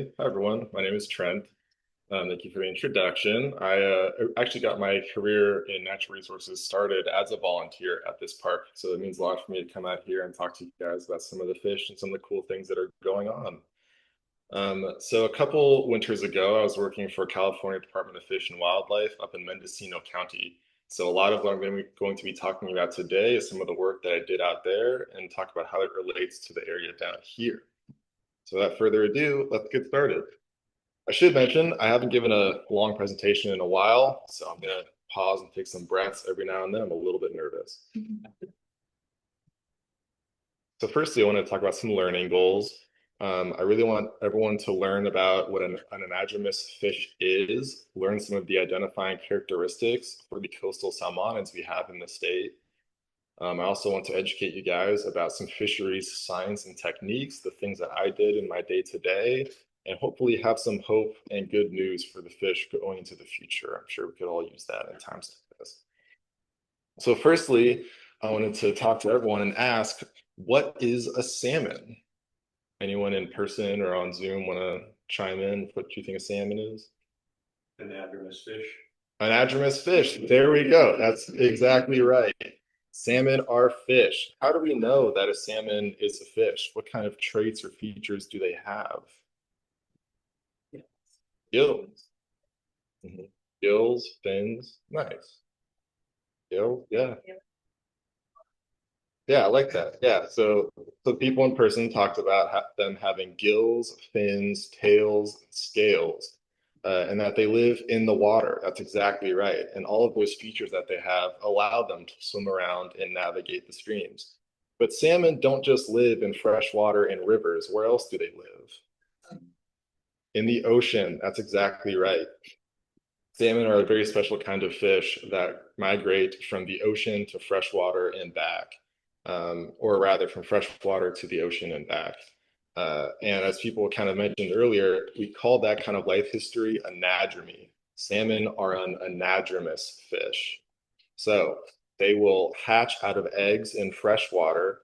Hi everyone, my name is Trent. Thank you for the introduction. I actually got my career in natural resources started as a volunteer at this park, so it means a lot for me to come out here and talk to you guys about some of the fish and some of the cool things that are going on. So a couple winters ago, I was working for California Department of Fish and Wildlife up in Mendocino County. So a lot of what I'm going to be talking about today is some of the work that I did out there and talk about how it relates to the area down here. So without further ado, let's get started. I should mention, I haven't given a long presentation in a while, so I'm going to pause and take some breaths every now and then. I'm a little bit nervous. So firstly, I want to talk about some learning goals. I really want everyone to learn about what an anadromous fish is, learn some of the identifying characteristics for the coastal salmonids we have in the state. I also want to educate you guys about some fisheries science and techniques, the things that I did in my day to day, and hopefully have some hope and good news for the fish going into the future. I'm sure we could all use that in times like this. So firstly, I wanted to talk to everyone and ask, what is a salmon? Anyone in person or on Zoom want to chime in what you think a salmon is? Anadromous fish. Anadromous fish. There we go. That's exactly right. Salmon are fish. How do we know that a salmon is a fish? What kind of traits or features do they have? Gills. Mhm. Gills, fins. Nice. Gills, yeah. Yeah, I like that. Yeah. So people in person talked about them having gills, fins, tails, and scales, and that they live in the water. That's exactly right. And all of those features that they have allow them to swim around and navigate the streams. But salmon don't just live in fresh water and rivers. Where else do they live? In the ocean. That's exactly right. Salmon are a very special kind of fish that migrate from the ocean to freshwater and back, or rather from freshwater to the ocean and back. And as people kind of mentioned earlier, we call that kind of life history anadromy. Salmon are an anadromous fish. So they will hatch out of eggs in freshwater,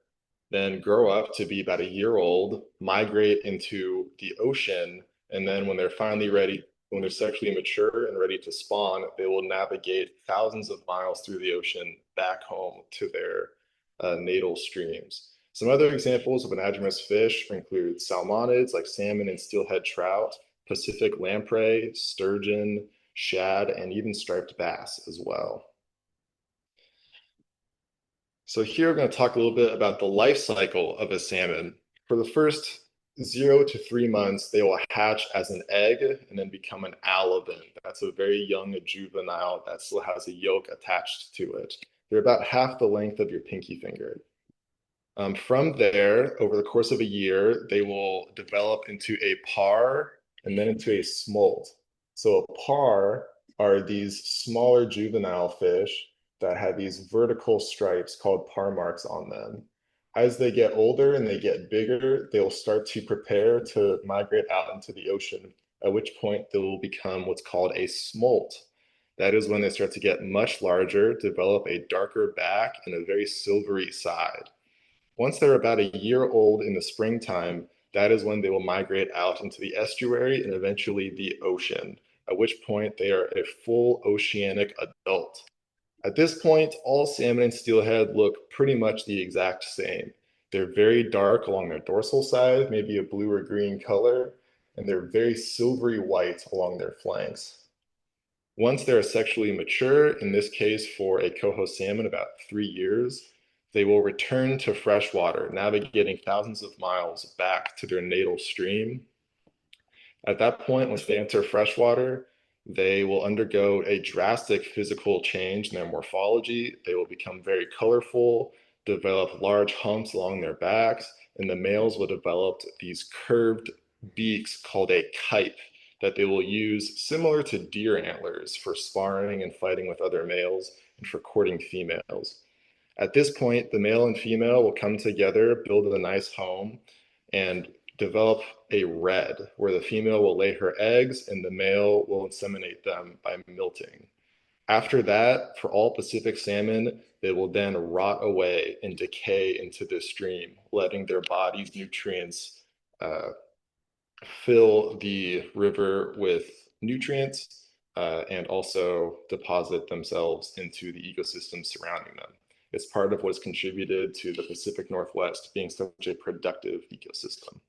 then grow up to be about a year old, migrate into the ocean, and then when they're finally ready, when they're sexually mature and ready to spawn, they will navigate thousands of miles through the ocean back home to their natal streams. Some other examples of anadromous fish include salmonids like salmon and steelhead trout, Pacific lamprey, sturgeon, shad, and even striped bass as well. So here we're going to talk a little bit about the life cycle of a salmon. For the first 0 to 3 months, they will hatch as an egg and then become an alevin. That's a very young juvenile that still has a yolk attached to it. They're about half the length of your pinky finger. From there, over the course of a year, they will develop into a parr and then into a smolt. So a parr are these smaller juvenile fish that have these vertical stripes called parr marks on them. As they get older and they get bigger, they'll start to prepare to migrate out into the ocean, at which point they will become what's called a smolt. That is when they start to get much larger, develop a darker back and a very silvery side. Once they're about a year old in the springtime, that is when they will migrate out into the estuary and eventually the ocean, at which point they are a full oceanic adult. At this point, all salmon and steelhead look pretty much the exact same. They're very dark along their dorsal side, maybe a blue or green color, and they're very silvery white along their flanks. Once they're sexually mature, in this case for a coho salmon, about 3 years, they will return to freshwater, navigating thousands of miles back to their natal stream. At that point, once they enter freshwater, they will undergo a drastic physical change in their morphology. They will become very colorful, develop large humps along their backs, and the males will develop these curved beaks called a kype that they will use similar to deer antlers for sparring and fighting with other males and for courting females. At this point, the male and female will come together, build a nice home, and develop a red, where the female will lay her eggs and the male will inseminate them by milting. After that, for all Pacific salmon, they will then rot away and decay into the stream, letting their body's nutrients fill the river with nutrients and also deposit themselves into the ecosystem surrounding them. It's part of what's contributed to the Pacific Northwest being such a productive ecosystem.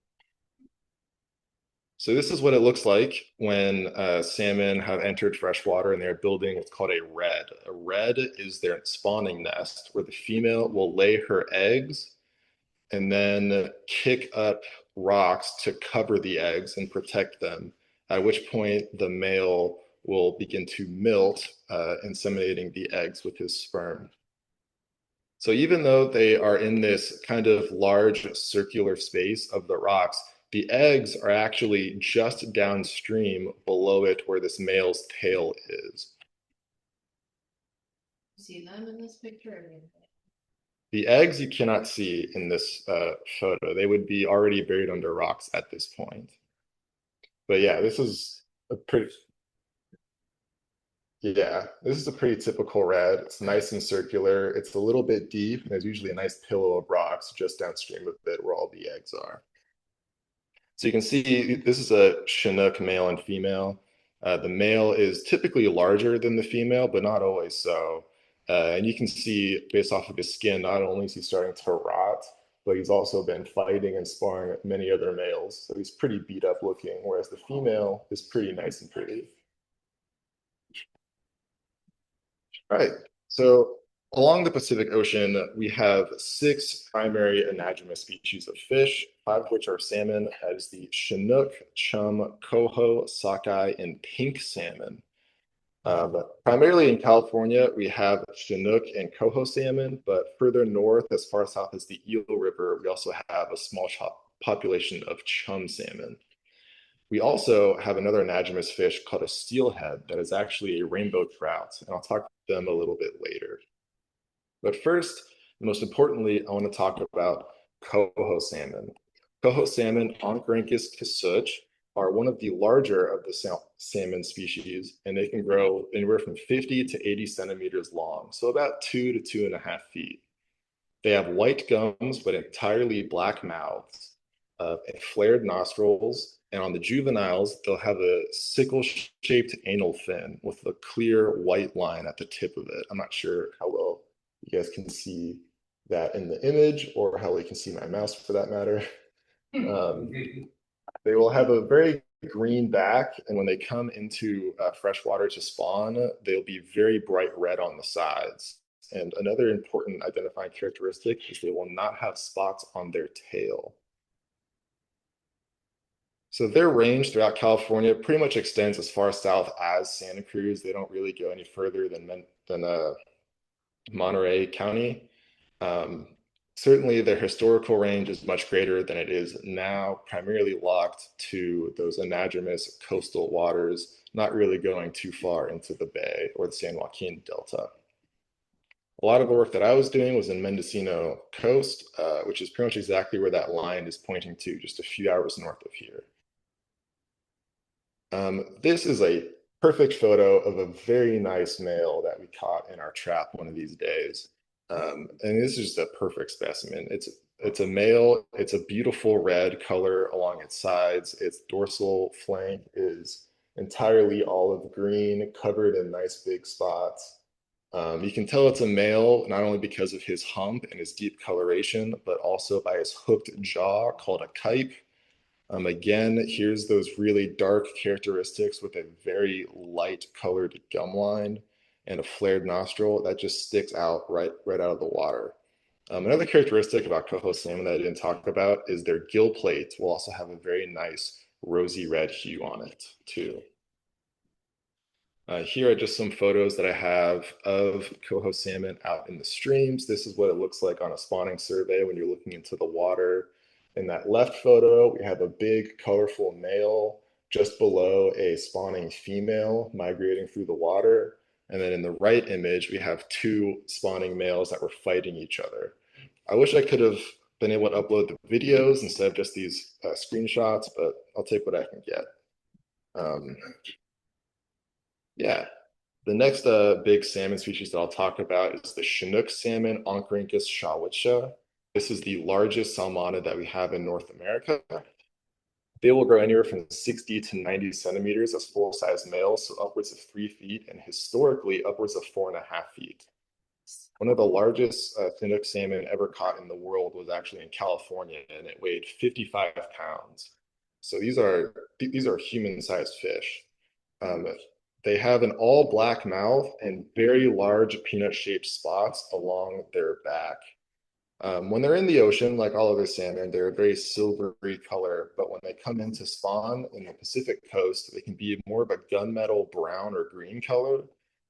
So this is what it looks like when salmon have entered freshwater and they're building what's called a redd. A redd is their spawning nest where the female will lay her eggs and then kick up rocks to cover the eggs and protect them, at which point the male will begin to molt, inseminating the eggs with his sperm. So even though they are in this kind of large circular space of the rocks, the eggs are actually just downstream below it where this male's tail is. See them in this picture? The eggs you cannot see in this photo. They would be already buried under rocks at this point. But yeah, this is a pretty typical red. It's nice and circular. It's a little bit deep, and there's usually a nice pillow of rocks just downstream of it where all the eggs are. So you can see this is a Chinook male and female. The male is typically larger than the female, but not always so. And you can see based off of his skin, not only is he starting to rot, but he's also been fighting and sparring with many other males. So he's pretty beat up looking, whereas the female is pretty nice and pretty. All right. So along the Pacific Ocean, we have six primary anadromous species of fish, five of which are salmon. That is the Chinook, chum, coho, sockeye, and pink salmon. Primarily in California, we have Chinook and coho salmon, but further north, as far south as the Eel River, we also have a small population of chum salmon. We also have another anadromous fish called a steelhead that is actually a rainbow trout, and I'll talk about them a little bit later. But first, most importantly, I want to talk about coho salmon. Coho salmon, Oncorhynchus casuch, are one of the larger of the salmon species, and they can grow anywhere from 50 to 80 centimeters long, so about 2 to 2.5 feet. They have white gums, but entirely black mouths, and flared nostrils. And on the juveniles, they'll have a sickle-shaped anal fin with a clear white line at the tip of it. I'm not sure how well you guys can see that in the image or how well you can see my mouse for that matter. Um, they will have a very green back, and when they come into fresh water to spawn, they'll be very bright red on the sides. And another important identifying characteristic is they will not have spots on their tail. So their range throughout California pretty much extends as far south as Santa Cruz. They don't really go any further than Monterey County. Um, Certainly, their historical range is much greater than it is now, primarily locked to those anadromous coastal waters, not really going too far into the Bay or the San Joaquin Delta. A lot of the work that I was doing was in Mendocino Coast, which is pretty much exactly where that line is pointing to, just a few hours north of here. This is a perfect photo of a very nice male that we caught in our trap one of these days. And this is just a perfect specimen. It's a male. It's a beautiful red color along its sides. Its dorsal flank is entirely olive green, covered in nice big spots. You can tell it's a male not only because of his hump and his deep coloration, but also by his hooked jaw called a kype. Again, here's those really dark characteristics with a very light colored gum line and a flared nostril that just sticks out right out of the water. Another characteristic about coho salmon that I didn't talk about is their gill plates will also have a very nice rosy red hue on it too. Here are just some photos that I have of coho salmon out in the streams. This is what it looks like on a spawning survey when you're looking into the water. In that left photo, we have a big, colorful male just below a spawning female migrating through the water. And then in the right image, we have two spawning males that were fighting each other. I wish I could have been able to upload the videos instead of just these screenshots, but I'll take what I can get. Yeah, the next big salmon species that I'll talk about is the Chinook salmon, Oncorhynchus shawitsha. This is the largest salmonid that we have in North America. They will grow anywhere from 60 to 90 centimeters as full-size males, so upwards of 3 feet, and historically upwards of 4.5 feet. One of the largest Chinook salmon ever caught in the world was actually in California, and it weighed 55 pounds. So these are human-sized fish. Um, they have an all black mouth and very large peanut-shaped spots along their back. When they're in the ocean, like all other salmon, they're a very silvery color, but when they come in to spawn in the Pacific coast, they can be more of a gunmetal brown or green color.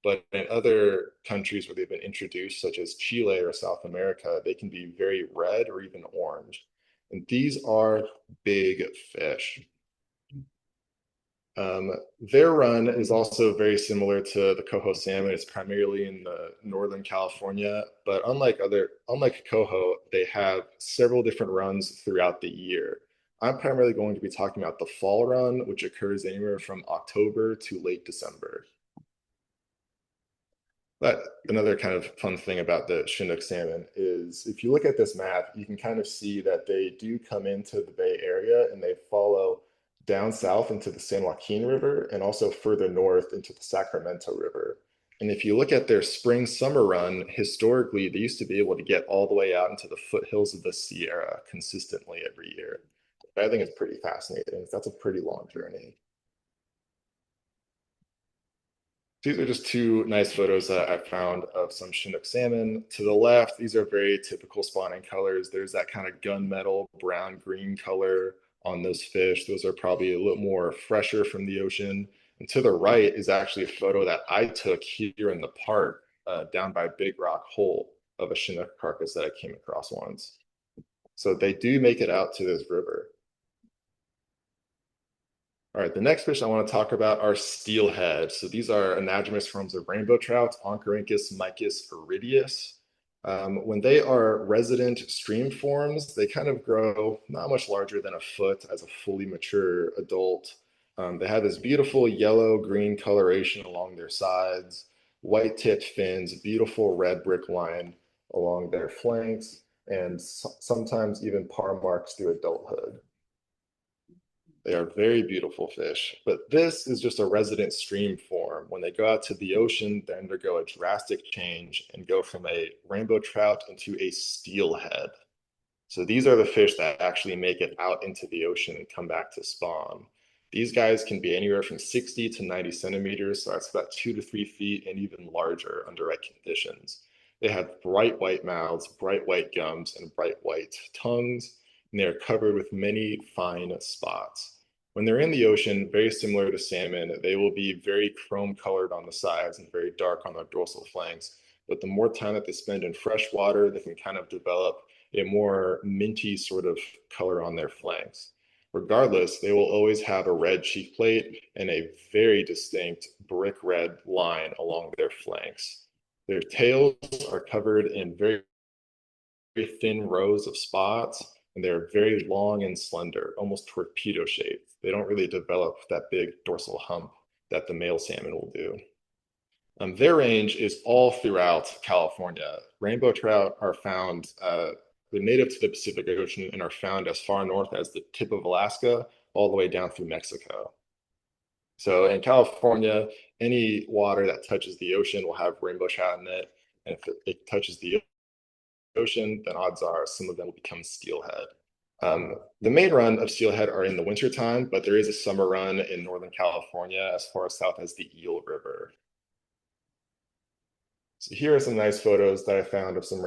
But in other countries where they've been introduced, such as Chile or South America, they can be very red or even orange. And these are big fish. Um, their run is also very similar to the coho salmon. It's primarily in the Northern California, but unlike coho, they have several different runs throughout the year. I'm primarily going to be talking about the fall run, which occurs anywhere from October to late December. But another kind of fun thing about the Chinook salmon is if you look at this map, you can kind of see that they do come into the Bay Area and they follow down south into the San Joaquin River and also further north into the Sacramento River. And if you look at their spring summer run, historically, they used to be able to get all the way out into the foothills of the Sierra consistently every year. I think it's pretty fascinating. That's a pretty long journey. These are just two nice photos that I found of some Chinook salmon. To the left, these are very typical spawning colors. There's that kind of gunmetal brown green color on those fish. Those are probably a little more fresher from the ocean. And to the right is actually a photo that I took here in the park down by Big Rock Hole of a Chinook carcass that I came across once. So they do make it out to this river. All right, the next fish I want to talk about are steelhead. So these are anadromous forms of rainbow trout, Oncorhynchus mycus iridius. When they are resident stream forms, they kind of grow not much larger than a foot as a fully mature adult. They have this beautiful yellow-green coloration along their sides, white-tipped fins, beautiful red brick line along their flanks, and sometimes even parr marks through adulthood. They are very beautiful fish, but this is just a resident stream form. When they go out to the ocean, they undergo a drastic change and go from a rainbow trout into a steelhead. So these are the fish that actually make it out into the ocean and come back to spawn. These guys can be anywhere from 60 to 90 centimeters, so that's about 2 to 3 feet and even larger under right conditions. They have bright white mouths, bright white gums, and bright white tongues, and they are covered with many fine spots. When they're in the ocean, very similar to salmon, they will be very chrome colored on the sides and very dark on their dorsal flanks. But the more time that they spend in fresh water, they can kind of develop a more minty sort of color on their flanks. Regardless, they will always have a red cheek plate and a very distinct brick red line along their flanks. Their tails are covered in very, very thin rows of spots, and they're very long and slender, almost torpedo shaped. They don't really develop that big dorsal hump that the male salmon will do. Their range is all throughout California. Rainbow trout are found, they're native to the Pacific Ocean and are found as far north as the tip of Alaska, all the way down through Mexico. So in California, any water that touches the ocean will have rainbow trout in it. And if it touches the ocean, then odds are some of them will become steelhead. The main run of steelhead are in the wintertime, but there is a summer run in Northern California as far south as the Eel River. So here are some nice photos that I found of some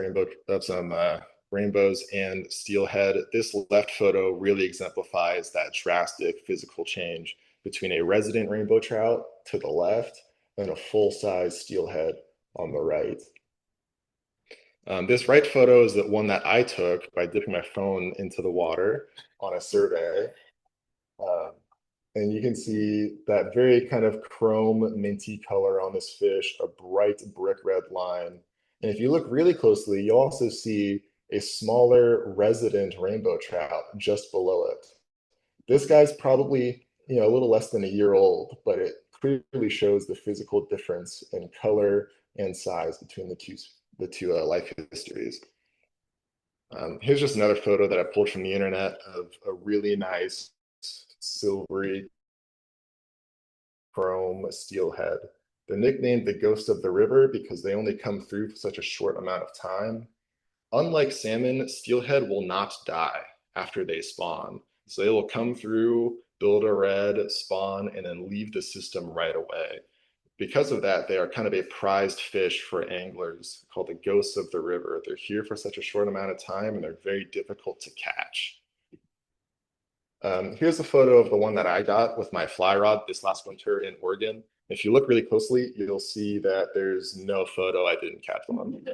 rainbows and steelhead. This left photo really exemplifies that drastic physical change between a resident rainbow trout to the left and a full-size steelhead on the right. This right photo is the one that I took by dipping my phone into the water on a survey. And you can see that very kind of chrome minty color on this fish, a bright brick red line. And if you look really closely, you'll also see a smaller resident rainbow trout just below it. This guy's probably, a little less than a year old, but it clearly shows the physical difference in color and size between the two life histories. Here's just another photo that I pulled from the internet of a really nice silvery chrome steelhead. They're nicknamed the ghost of the river because they only come through for such a short amount of time. Unlike salmon, steelhead will not die after they spawn. So they will come through, build a red, spawn, and then leave the system right away. Because of that, they are kind of a prized fish for anglers called the ghosts of the river. They're here for such a short amount of time and they're very difficult to catch. Here's a photo of the one that I got with my fly rod this last winter in Oregon. If you look really closely, you'll see that there's no photo I didn't catch on.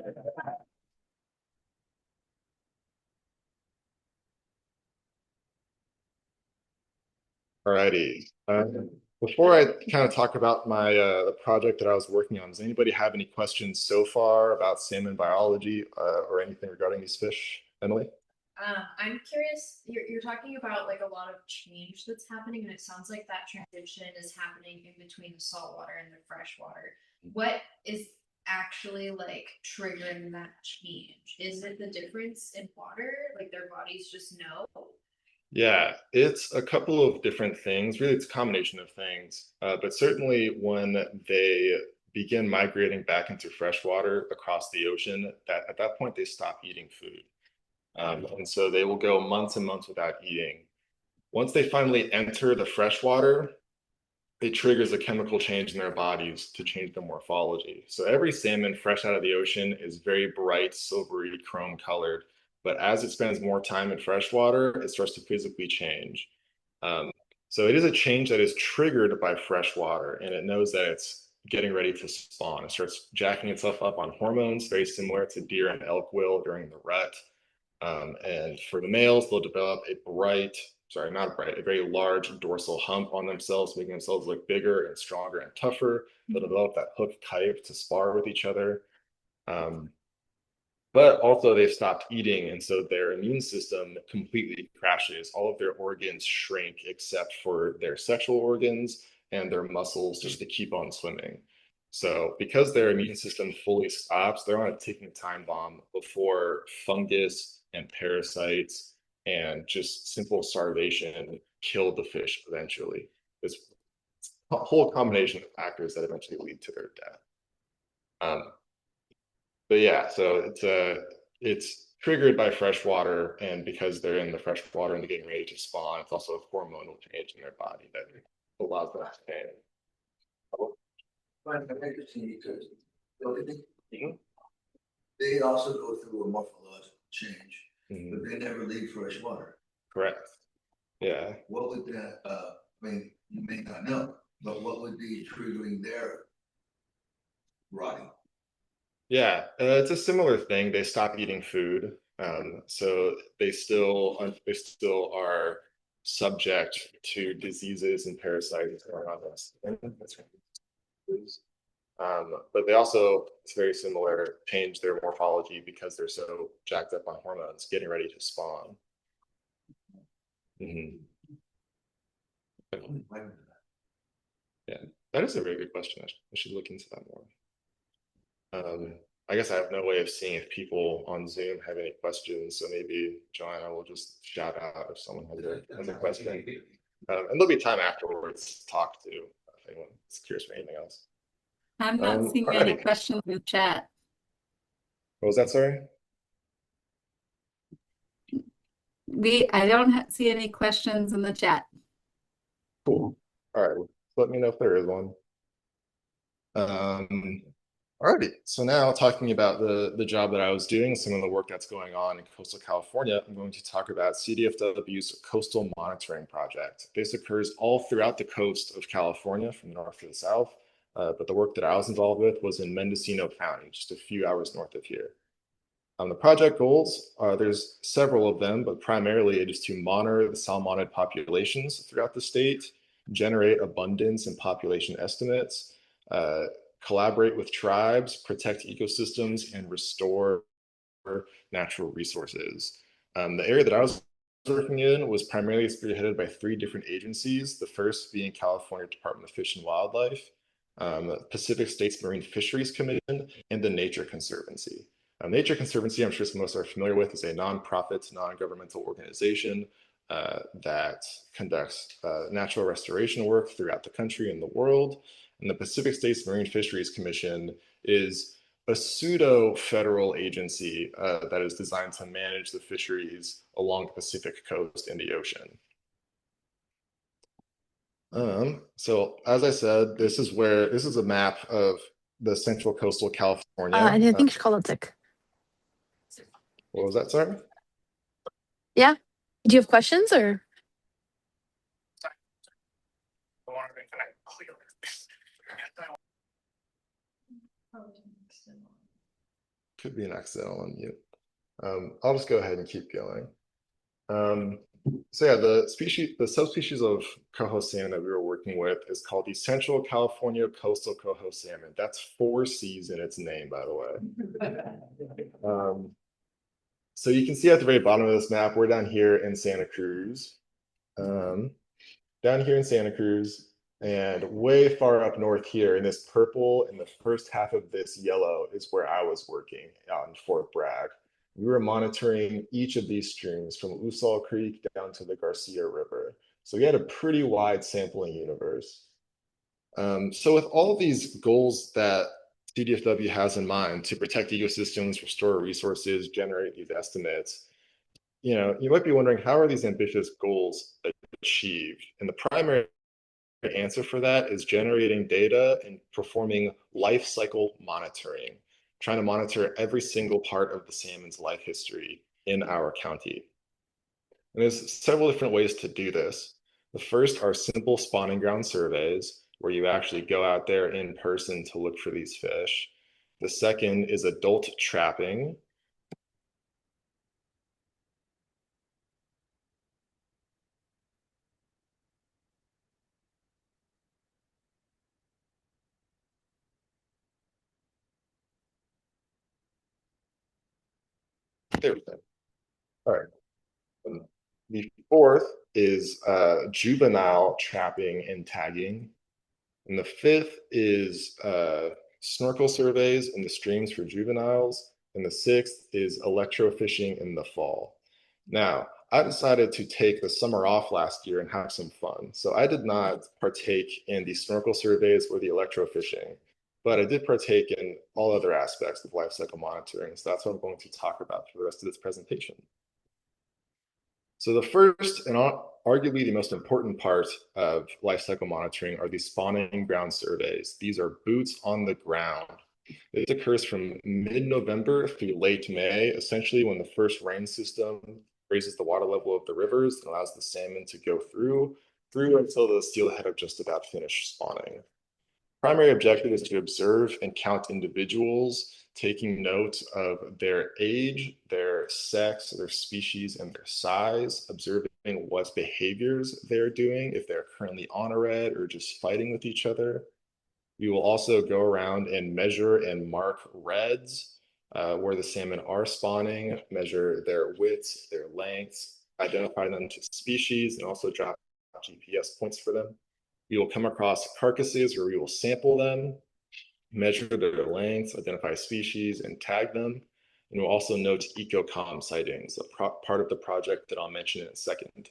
Alrighty. Before I kind of talk about my the project that I was working on, does anybody have any questions so far about salmon biology or anything regarding these fish? Emily? I'm curious, you're talking about like a lot of change that's happening, and it sounds like that transition is happening in between the saltwater and the freshwater. What is actually like triggering that change? Is it the difference in water? Like their bodies just know? Yeah, it's a couple of different things. Really, it's a combination of things. But certainly when they begin migrating back into freshwater across the ocean, that at that point they stop eating food. And so they will go months and months without eating. Once they finally enter the freshwater, it triggers a chemical change in their bodies to change their morphology. So every salmon fresh out of the ocean is very bright, silvery, chrome colored. But as it spends more time in freshwater, it starts to physically change. Um, so it is a change that is triggered by fresh water, and it knows that it's getting ready to spawn. It starts jacking itself up on hormones, very similar to deer and elk will during the rut. And for the males, they'll develop a bright, sorry, not bright, a very large dorsal hump on themselves, making themselves look bigger and stronger and tougher. They'll develop that hooked type to spar with each other. Um, but also they've stopped eating, and so their immune system completely crashes. All of their organs shrink except for their sexual organs and their muscles just to keep on swimming. So because their immune system fully stops, they're on a ticking time bomb before fungus and parasites and just simple starvation kill the fish eventually. It's a whole combination of factors that eventually lead to their death. Um, but yeah, so it's triggered by fresh water, and because they're in the fresh water and they're getting ready to spawn, it's also a hormonal change in their body that allows them to change. Find it interesting because Mhm. they also go through a morphological change, Mhm. but they never leave fresh water. Correct. Yeah. What would that, I mean, you may not know, but what would be triggering their rotting? Yeah, it's a similar thing. They stop eating food, so they still are subject to diseases and parasites around us. That's right. But they also, it's very similar, change their morphology because they're so jacked up on hormones, getting ready to spawn. Mhm. Yeah, that is a very good question. I should look into that more. I guess I have no way of seeing if people on Zoom have any questions, so maybe Joanna will just shout out if someone has a question. And there'll be time afterwards to talk to if anyone's curious for anything else. I'm not seeing any Alrighty. questions in the chat. What was that, sorry? I don't see any questions in the chat. Cool. All right, let me know if there is one. Alrighty, so now talking about the job that I was doing, some of the work that's going on in coastal California, I'm going to talk about CDFW's Coastal Monitoring Project. This occurs all throughout the coast of California, from the north to the south, but the work that I was involved with was in Mendocino County, just a few hours north of here. The project goals, there's several of them, but primarily it is to monitor the salmonid populations throughout the state, generate abundance and population estimates, collaborate with tribes, protect ecosystems, and restore natural resources. The area that I was working in was primarily spearheaded by three different agencies, the first being California Department of Fish and Wildlife, Pacific States Marine Fisheries Commission, and the Nature Conservancy. Nature Conservancy, I'm sure some of us are familiar with, is a nonprofit, non-governmental organization that conducts natural restoration work throughout the country and the world. And the Pacific States Marine Fisheries Commission is a pseudo-federal agency that is designed to manage the fisheries along the Pacific coast and the ocean. So as I said, this is a map of the central coastal California. And I think Szkolocek. What was that, sorry? Yeah. Do you have questions or? Could be an accidental unmute. I'll just go ahead and keep going. So yeah, the subspecies of coho salmon that we were working with is called the Central California Coastal Coho Salmon. That's 4 C's in its name, by the way. So you can see at the very bottom of this map, we're down here in Santa Cruz. Down here in Santa Cruz, and way far up north here in this purple, in the first half of this yellow is where I was working out in Fort Bragg. We were monitoring each of these streams from Usal Creek down to the Garcia River. So we had a pretty wide sampling universe. So with all of these goals that CDFW has in mind to protect ecosystems, restore resources, generate these estimates, you might be wondering, how are these ambitious goals achieved? And the primary answer for that is generating data and performing life cycle monitoring, trying to monitor every single part of the salmon's life history in our county. And there's several different ways to do this. The first are simple spawning ground surveys, where you actually go out there in person to look for these fish. The second is adult trapping. There we go. All right. The fourth is juvenile trapping and tagging. And the fifth is snorkel surveys in the streams for juveniles. And the sixth is electrofishing in the fall. Now, I decided to take the summer off last year and have some fun. So I did not partake in the snorkel surveys or the electrofishing, but I did partake in all other aspects of life cycle monitoring. So that's what I'm going to talk about for the rest of this presentation. So the first and arguably the most important part of life cycle monitoring are these spawning ground surveys. These are boots on the ground. It occurs from mid-November through late May, essentially when the first rain system raises the water level of the rivers and allows the salmon to go through until the steelhead have just about finished spawning. Primary objective is to observe and count individuals, taking note of their age, their sex, their species, and their size, observing what behaviors they're doing, if they're currently on a red or just fighting with each other. We will also go around and measure and mark reds where the salmon are spawning, measure their widths, their lengths, identify them to species, and also drop GPS points for them. We will come across carcasses where we will sample them, measure their lengths, identify species, and tag them. And we'll also note ecocom sightings, a part of the project that I'll mention in a second.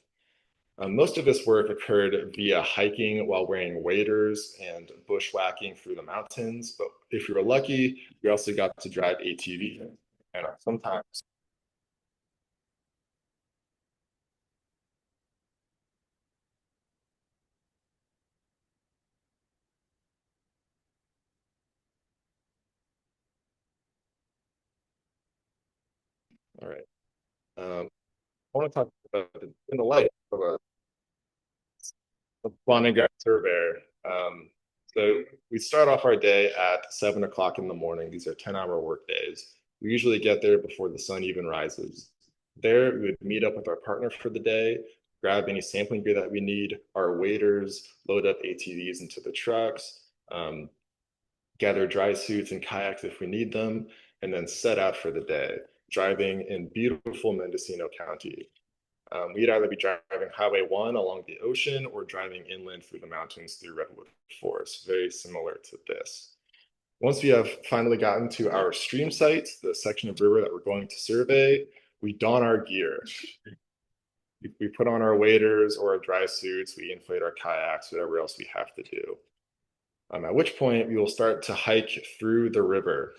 Most of this work occurred via hiking while wearing waders and bushwhacking through the mountains. But if you were lucky, you also got to drive ATV. And sometimes all right. I want to talk about in the light of a spawning ground surveyor. So we start off our day at 7 o'clock in the morning. These are 10-hour work days. We usually get there before the sun even rises. There, we would meet up with our partner for the day, grab any sampling gear that we need, our waders, load up ATVs into the trucks, gather dry suits and kayaks if we need them, and then set out for the day, driving in beautiful Mendocino County. We'd either be driving Highway 1 along the ocean or driving inland through the mountains through Redwood Forest, very similar to this. Once we have finally gotten to our stream site, the section of river that we're going to survey, we don our gear. We put on our waders or our dry suits, we inflate our kayaks, whatever else we have to do. At which point we will start to hike through the river.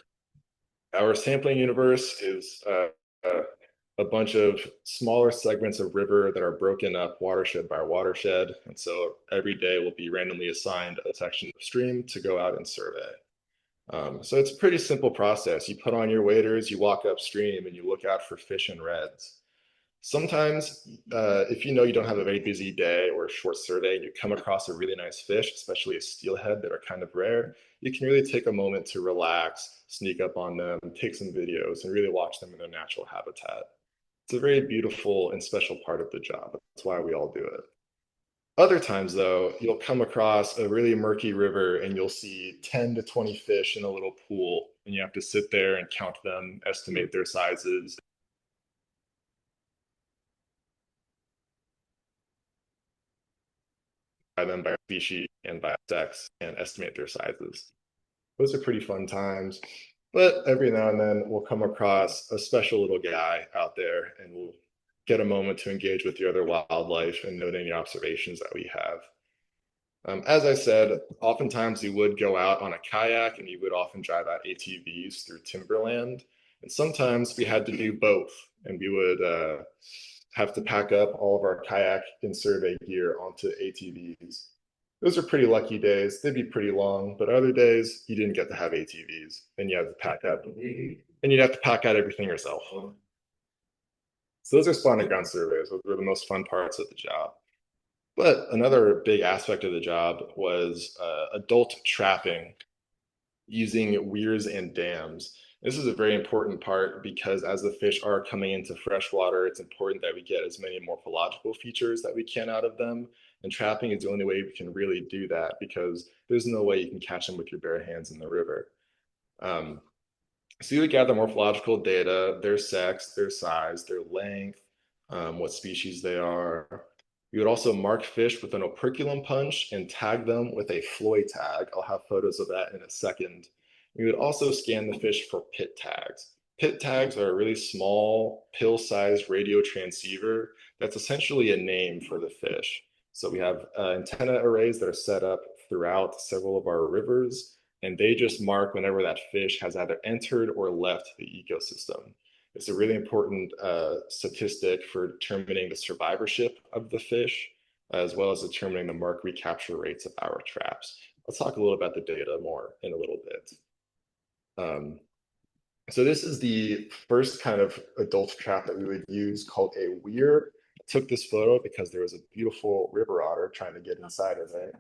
Our sampling universe is uh, a bunch of smaller segments of river that are broken up watershed by watershed. And so every day we'll be randomly assigned a section of stream to go out and survey. So it's a pretty simple process. You put on your waders, you walk upstream, and you look out for fish and reds. Sometimes, if you know you don't have a very busy day or a short survey, and you come across a really nice fish, especially a steelhead that are kind of rare, you can really take a moment to relax, sneak up on them, take some videos, and really watch them in their natural habitat. It's a very beautiful and special part of the job. That's why we all do it. Other times, though, you'll come across a really murky river and you'll see 10 to 20 fish in a little pool, and you have to sit there and count them, estimate their sizes, by them by species and by sex, and estimate their sizes. Those are pretty fun times. But every now and then we'll come across a special little guy out there and we'll get a moment to engage with the other wildlife and note any observations that we have. As I said, oftentimes you would go out on a kayak and you would often drive out ATVs through timberland. And sometimes we had to do both, and we would have to pack up all of our kayak and survey gear onto ATVs. Those are pretty lucky days. They'd be pretty long, but other days you didn't get to have ATVs and you had to pack up and you'd have to pack out everything yourself. So those are spawning ground surveys. Those were the most fun parts of the job. But another big aspect of the job was adult trapping using weirs and dams. This is a very important part because as the fish are coming into freshwater, it's important that we get as many morphological features that we can out of them. And trapping is the only way we can really do that because there's no way you can catch them with your bare hands in the river. So you would gather morphological data, their sex, their size, their length, what species they are. You would also mark fish with an operculum punch and tag them with a Floy tag. I'll have photos of that in a second. You would also scan the fish for pit tags. Pit tags are a really small pill-sized radio transceiver that's essentially a name for the fish. So we have antenna arrays that are set up throughout several of our rivers, and they just mark whenever that fish has either entered or left the ecosystem. It's a really important statistic for determining the survivorship of the fish, as well as determining the mark recapture rates of our traps. Let's talk a little about the data more in a little bit. So this is the first kind of adult trap that we would use called a weir. I took this photo because there was a beautiful river otter trying to get inside of it.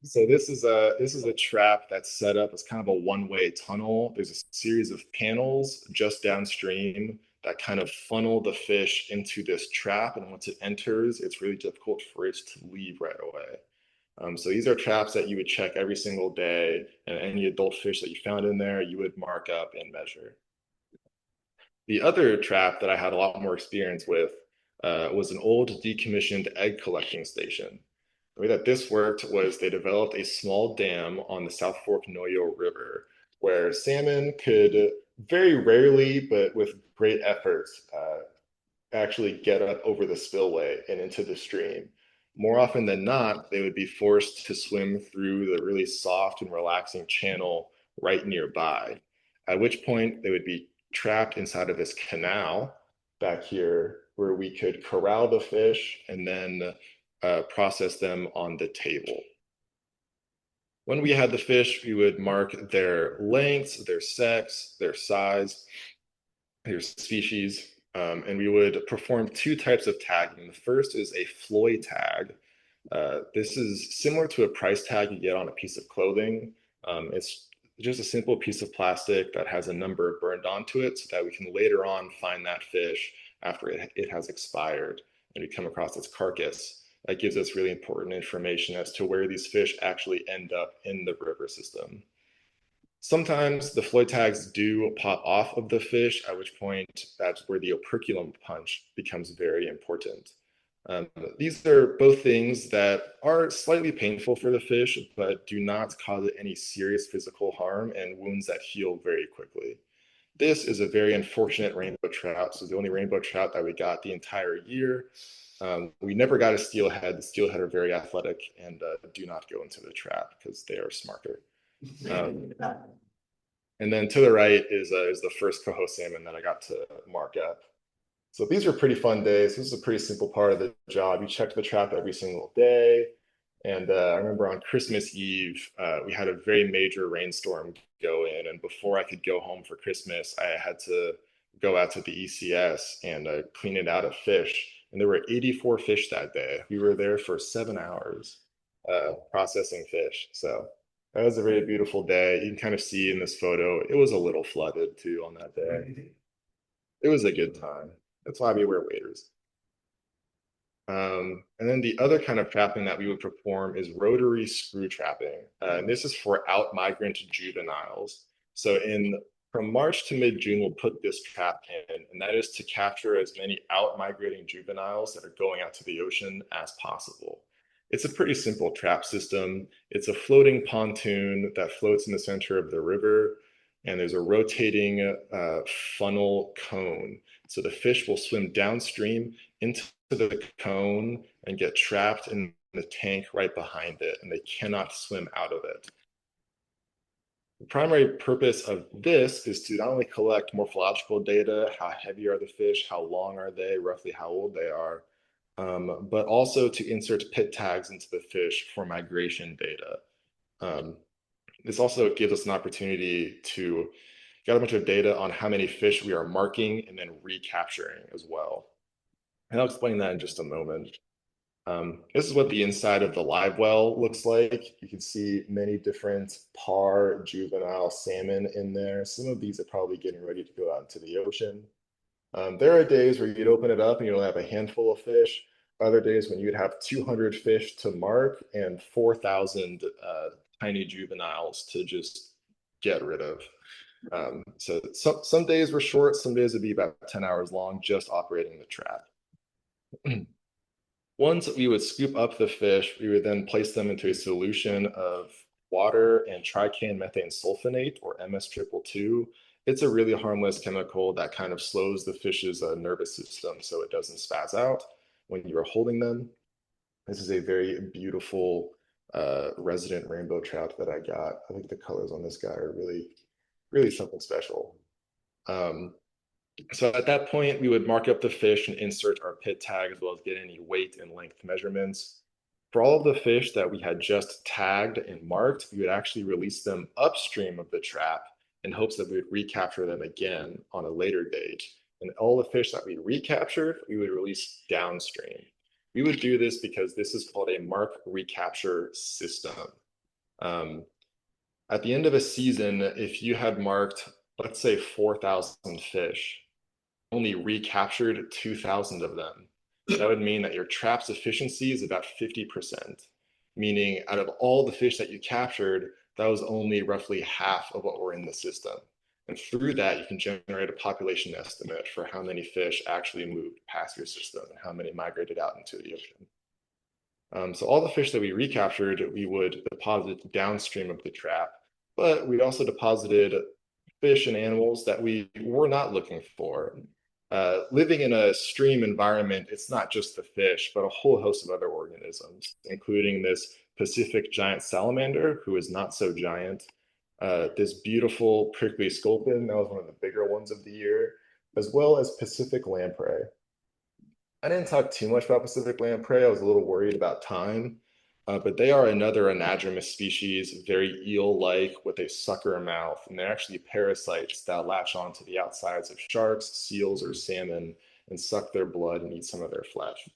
So this is a trap that's set up as kind of a one-way tunnel. There's a series of panels just downstream that kind of funnel the fish into this trap, and once it enters, it's really difficult for it to leave right away. So these are traps that you would check every single day, and any adult fish that you found in there, you would mark up and measure. The other trap that I had a lot more experience with was an old decommissioned egg collecting station. The way that this worked was they developed a small dam on the South Fork Noyo River where salmon could very rarely, but with great effort, actually get up over the spillway and into the stream. More often than not, they would be forced to swim through the really soft and relaxing channel right nearby, at which point they would be trapped inside of this canal back here where we could corral the fish and then process them on the table. When we had the fish, we would mark their lengths, their sex, their size, their species, and we would perform two types of tagging. The first is a Floy tag. This is similar to a price tag you get on a piece of clothing. It's just a simple piece of plastic that has a number burned onto it so that we can later on find that fish after it has expired and we come across its carcass. That gives us really important information as to where these fish actually end up in the river system. Sometimes the Floy tags do pop off of the fish, at which point that's where the operculum punch becomes very important. These are both things that are slightly painful for the fish, but do not cause any serious physical harm and wounds that heal very quickly. This is a very unfortunate rainbow trout. So the only rainbow trout that we got the entire year. We never got a steelhead. The steelhead are very athletic and do not go into the trap because they are smarter. Um, and then to the right is the first coho salmon that I got to mark up. So these are pretty fun days. This is a pretty simple part of the job. You check the trap every single day. And I remember on Christmas Eve, we had a very major rainstorm go in. And before I could go home for Christmas, I had to go out to the ECS and clean it out of fish. And there were 84 fish that day. We were there for 7 hours processing fish. So that was a very beautiful day. You can kind of see in this photo, it was a little flooded too on that day. It was a good time. That's why we wear waders. And then the other kind of trapping that we would perform is rotary screw trapping. And this is for out migrant juveniles. So from March to mid-June, we'll put this trap in, and that is to capture as many out migrating juveniles that are going out to the ocean as possible. It's a pretty simple trap system. It's a floating pontoon that floats in the center of the river, and there's a rotating funnel cone. So the fish will swim downstream into the cone and get trapped in the tank right behind it, and they cannot swim out of it. The primary purpose of this is to not only collect morphological data, how heavy are the fish, how long are they, roughly how old they are, but also to insert pit tags into the fish for migration data. This also gives us an opportunity to get a bunch of data on how many fish we are marking and then recapturing as well. And I'll explain that in just a moment. This is what the inside of the live well looks like. You can see many different par juvenile salmon in there. Some of these are probably getting ready to go out into the ocean. There are days where you'd open it up and you'll have a handful of fish. Other days when you'd have 200 fish to mark and 4,000 tiny juveniles to just get rid of. So some days were short, some days would be about 10 hours long just operating the trap. Once we would scoop up the fish, we would then place them into a solution of water and tricane-methane sulfonate, or MS222. It's a really harmless chemical that kind of slows the fish's nervous system so it doesn't spaz out when you are holding them. This is a very beautiful resident rainbow trout that I got. I think the colors on this guy are really, really something special. So at that point, we would mark up the fish and insert our pit tag as well as get any weight and length measurements. For all of the fish that we had just tagged and marked, we would actually release them upstream of the trap in hopes that we would recapture them again on a later date. And all the fish that we recaptured, we would release downstream. We would do this because this is called a mark recapture system. At the end of a season, if you had marked, let's say 4,000 fish, only recaptured 2,000 of them, that would mean that your trap's efficiency is about 50%, meaning out of all the fish that you captured, that was only roughly half of what were in the system. And through that, you can generate a population estimate for how many fish actually moved past your system and how many migrated out into the ocean. So all the fish that we recaptured, we would deposit downstream of the trap, but we also deposited fish and animals that we were not looking for. Living in a stream environment, it's not just the fish, but a whole host of other organisms, including this Pacific giant salamander, who is not so giant, this beautiful prickly sculpin, that was one of the bigger ones of the year, as well as Pacific lamprey. I didn't talk too much about Pacific lamprey. I was a little worried about time, but they are another anadromous species, very eel-like with a sucker mouth, and they're actually parasites that latch onto the outsides of sharks, seals, or salmon and suck their blood and eat some of their flesh.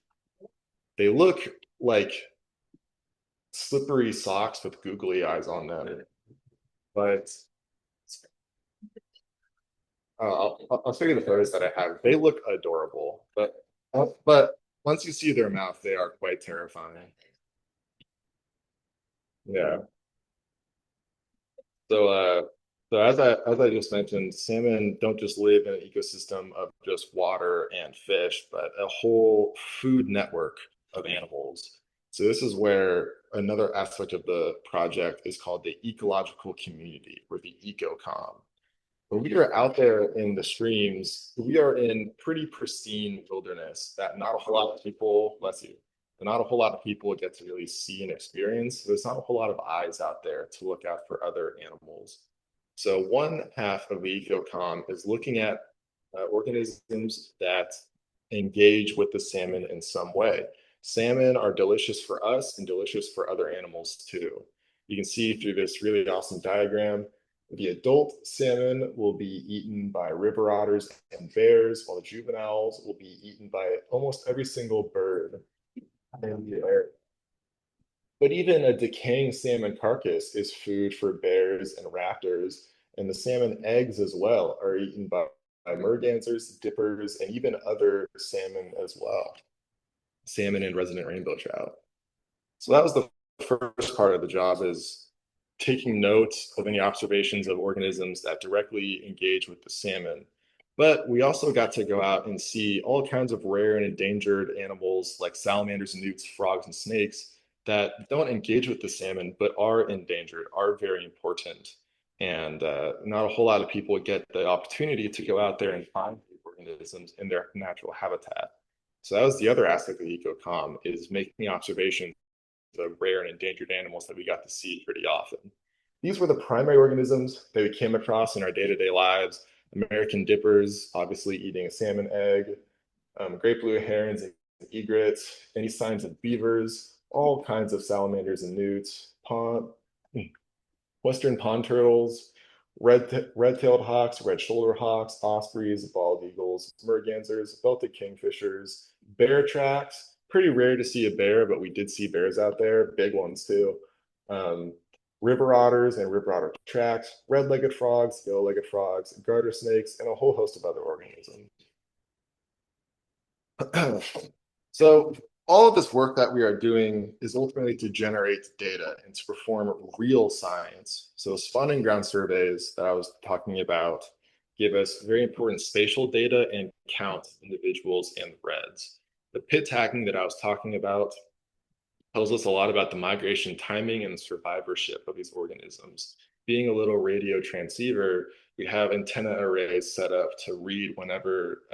They look like slippery socks with googly eyes on them, but I'll show you the photos that I have. They look adorable, but once you see their mouth, they are quite terrifying. Yeah. So as I just mentioned, salmon don't just live in an ecosystem of just water and fish, but a whole food network of animals. So this is where another aspect of the project is called the ecological community, or the ecocom. When we are out there in the streams, we are in pretty pristine wilderness that not a whole lot of people, bless you, not a whole lot of people get to really see and experience. There's not a whole lot of eyes out there to look out for other animals. So one half of the ecocom is looking at organisms that engage with the salmon in some way. Salmon are delicious for us and delicious for other animals too. You can see through this really awesome diagram, the adult salmon will be eaten by river otters and bears, while the juveniles will be eaten by almost every single bird in the area. But even a decaying salmon carcass is food for bears and raptors, and the salmon eggs as well are eaten by mergansers, dippers, and even other salmon as well. Salmon and resident rainbow trout. So that was the first part of the job, is taking notes of any observations of organisms that directly engage with the salmon. But we also got to go out and see all kinds of rare and endangered animals like salamanders, newts, frogs, and snakes that don't engage with the salmon, but are endangered, are very important. And not a whole lot of people get the opportunity to go out there and find organisms in their natural habitat. So that was the other aspect of the ecocom, is making observations of rare and endangered animals that we got to see pretty often. These were the primary organisms that we came across in our day-to-day lives. American dippers, obviously eating a salmon egg, great blue herons and egrets, any signs of beavers, all kinds of salamanders and newts, western pond turtles, red-tailed hawks, red-shouldered hawks, ospreys, bald eagles, mergansers, belted kingfishers, bear tracks. Pretty rare to see a bear, but we did see bears out there, big ones too. River otters and river otter tracks, red-legged frogs, yellow-legged frogs, garter snakes, and a whole host of other organisms. So all of this work that we are doing is ultimately to generate data and to perform real science. So spawning ground surveys that I was talking about give us very important spatial data and count individuals and threads. The pit tagging that I was talking about tells us a lot about the migration timing and survivorship of these organisms. Being a little radio transceiver, we have antenna arrays set up to read whenever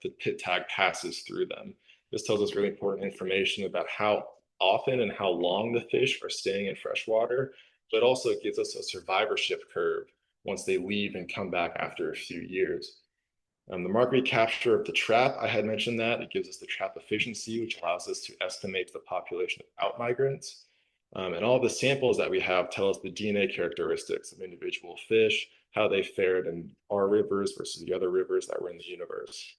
the pit tag passes through them. This tells us really important information about how often and how long the fish are staying in freshwater, but also it gives us a survivorship curve once they leave and come back after a few years. The market capture of the trap, I had mentioned that. It gives us the trap efficiency, which allows us to estimate the population of outmigrants. And all the samples that we have tell us the DNA characteristics of individual fish, how they fared in our rivers versus the other rivers that were in the universe.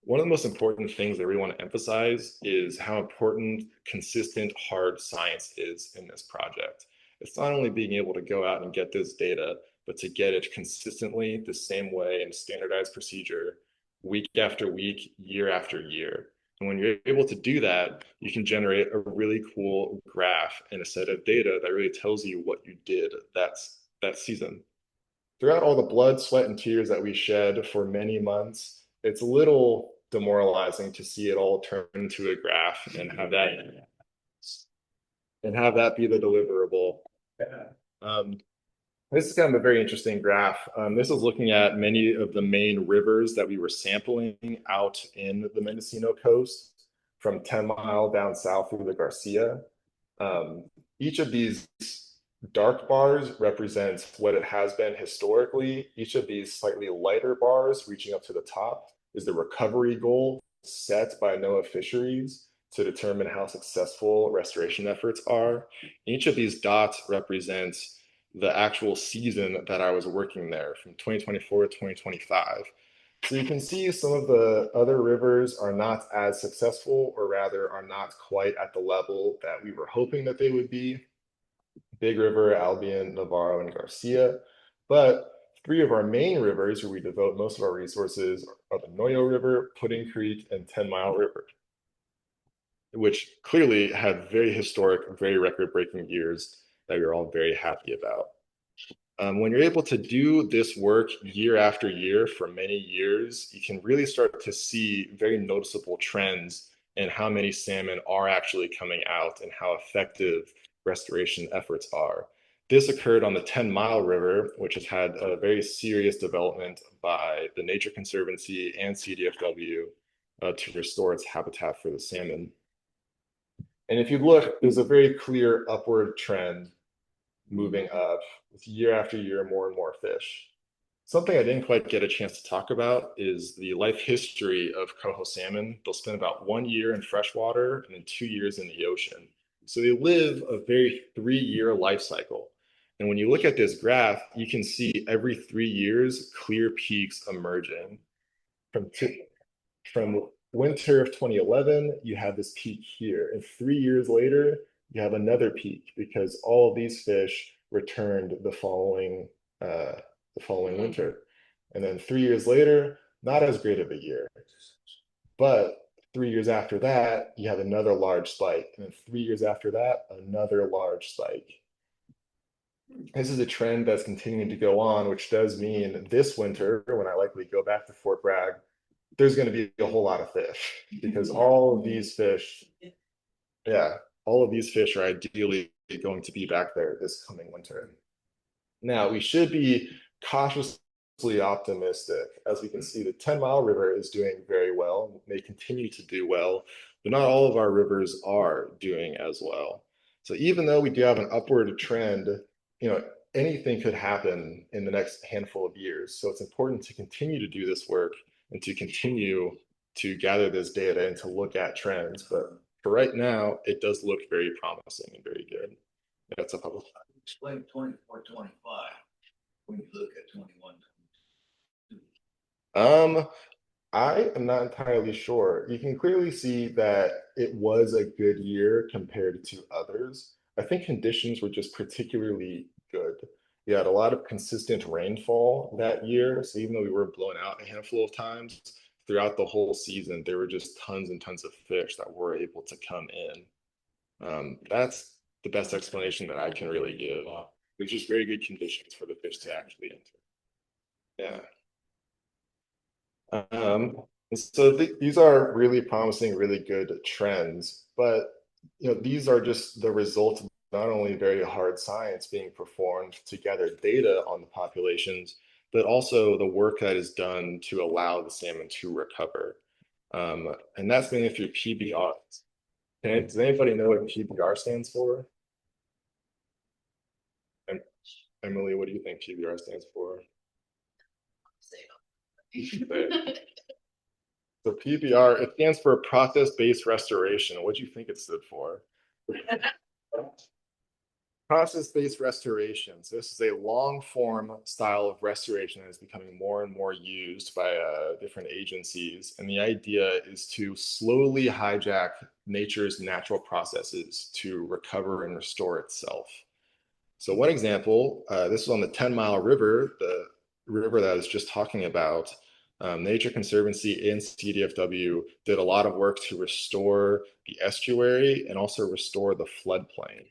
One of the most important things that we want to emphasize is how important consistent hard science is in this project. It's not only being able to go out and get this data, but to get it consistently the same way in standardized procedure, week after week, year after year. And when you're able to do that, you can generate a really cool graph and a set of data that really tells you what you did that season. Throughout all the blood, sweat, and tears that we shed for many months, it's a little demoralizing to see it all turn into a graph and have that be the deliverable. This is kind of a very interesting graph. This is looking at many of the main rivers that we were sampling out in the Mendocino coast, from 10 Mile down south through the Garcia. Each of these dark bars represents what it has been historically. Each of these slightly lighter bars reaching up to the top is the recovery goal set by NOAA Fisheries to determine how successful restoration efforts are. Each of these dots represents the actual season that I was working there, from 2024 to 2025. So you can see some of the other rivers are not as successful, or rather are not quite at the level that we were hoping that they would be. Big River, Albion, Navarro, and Garcia. But three of our main rivers where we devote most of our resources are the Noyo River, Pudding Creek, and 10 Mile River, which clearly had very historic, very record-breaking years that we're all very happy about. When you're able to do this work year after year for many years, you can really start to see very noticeable trends in how many salmon are actually coming out and how effective restoration efforts are. This occurred on the 10-Mile River, which has had a very serious development by the Nature Conservancy and CDFW to restore its habitat for the salmon. And if you look, there's a very clear upward trend moving up with year after year, more and more fish. Something I didn't quite get a chance to talk about is the life history of coho salmon. They'll spend about 1 year in freshwater and then 2 years in the ocean. So they live a very 3-year life cycle. And when you look at this graph, you can see every 3 years, clear peaks emerging. From winter of 2011, you have this peak here. And 3 years later, you have another peak because all of these fish returned the following winter. And then 3 years later, not as great of a year. But 3 years after that, you have another large spike. And then 3 years after that, another large spike. This is a trend that's continuing to go on, which does mean this winter, when I likely go back to Fort Bragg, there's going to be a whole lot of fish because all of these fish, yeah, all of these fish are ideally going to be back there this coming winter. Now, we should be cautiously optimistic. As we can see, the 10-Mile River is doing very well, may continue to do well, but not all of our rivers are doing as well. So even though we do have an upward trend, anything could happen in the next handful of years. So it's important to continue to do this work and to continue to gather this data and to look at trends. But for right now, it does look very promising and very good. That's a public. Explain 24, 25 when you look at 21, 22. I am not entirely sure. You can clearly see that it was a good year compared to others. I think conditions were just particularly good. We had a lot of consistent rainfall that year. So even though we were blown out a handful of times throughout the whole season, there were just tons and tons of fish that were able to come in. That's the best explanation that I can really give. There's just very good conditions for the fish to actually enter. Yeah. So these are really promising, really good trends, but these are just the result of not only very hard science being performed to gather data on the populations, but also the work that is done to allow the salmon to recover. And that's mainly through PBR. Does anybody know what PBR stands for? Emily, what do you think PBR stands for? So PBR, it stands for process-based restoration. What do you think it stood for? Process-based restoration. So this is a long-form style of restoration that is becoming more and more used by different agencies. And the idea is to slowly hijack nature's natural processes to recover and restore itself. So one example, this was on the 10-Mile River, the river that I was just talking about. Nature Conservancy and CDFW did a lot of work to restore the estuary and also restore the floodplain.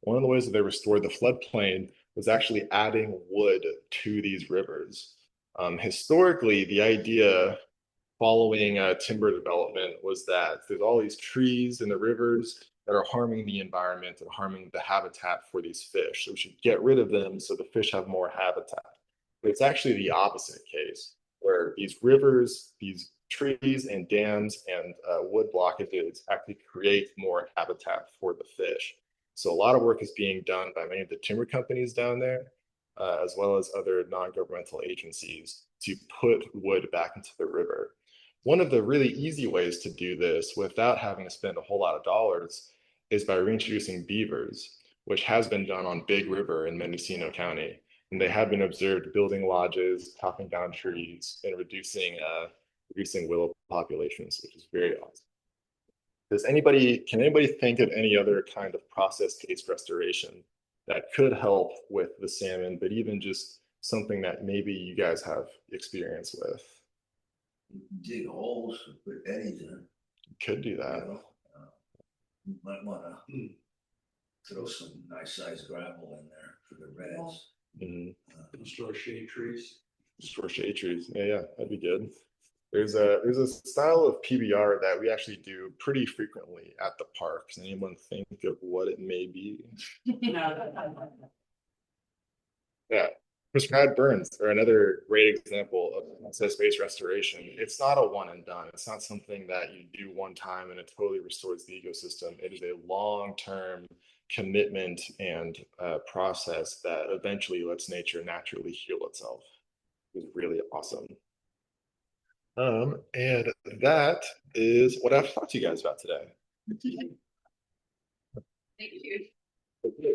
One of the ways that they restored the floodplain was actually adding wood to these rivers. Historically, the idea following timber development was that there's all these trees in the rivers that are harming the environment and harming the habitat for these fish. So we should get rid of them so the fish have more habitat. But it's actually the opposite case, where these rivers, these trees and dams and wood blockages actually create more habitat for the fish. So a lot of work is being done by many of the timber companies down there, as well as other non-governmental agencies to put wood back into the river. One of the really easy ways to do this without having to spend a whole lot of dollars is by reintroducing beavers, which has been done on Big River in Mendocino County. And they have been observed building lodges, chopping down trees, and reducing willow populations, which is very awesome. Can anybody think of any other kind of process-based restoration that could help with the salmon, but even just something that maybe you guys have experience with? Dig holes and put eddies in. You could do that. You might want to throw some nice sized gravel in there for the reds. Store shade trees. Store shade trees. Yeah, that'd be good. There's a style of PBR that we actually do pretty frequently at the park. Does anyone think of what it may be? Yeah. Prescribed burns are another great example of process-based restoration. It's not a one and done. It's not something that you do one time and it totally restores the ecosystem. It is a long-term commitment and process that eventually lets nature naturally heal itself. It's really awesome. And that is what I've talked to you guys about today. Thank you. Okay.